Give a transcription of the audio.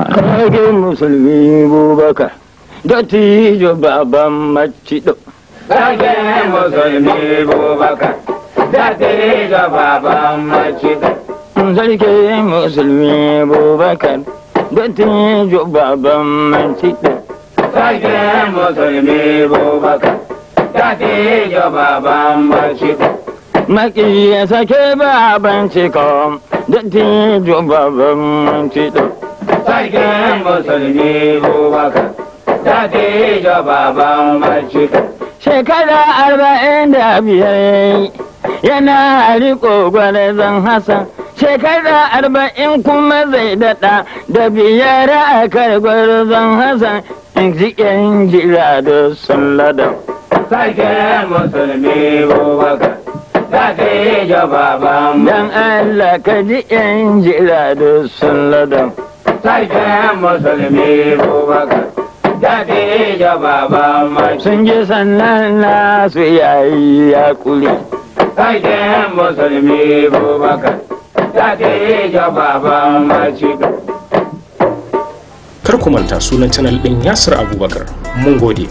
Kage musulmi Bubakar, dattijo baban macido. Kage musulmi Bubakar, dattijo baban macido. Sarki musulmi Bubakar, dattijo baban macido. Sarki musulmi Bubakar, dattijo baban macido. Makiya sake baban ciko, dattijo baban macido. Sarki musulmi Bubakar, dattijo baban macido. Shekara 45 yana riko gwarzon Hassan. Shekara 40 kuma zai daɗa da biyar a kar gwarzon Hassan. In ji yan jira da sun ladan. Sarki musulmi Bubakar, dattijo baban Dan Allah ka ji yan jira da sun ladan. Sarki musulmi Bubakar, dattijo baban macido. Sun ji sannan nasu yayi ya kuli. Sarki musulmi Bubakar, dattijo baban macido. Kar ku manta sunan channel ɗin Yasir Abubakar. Mun gode.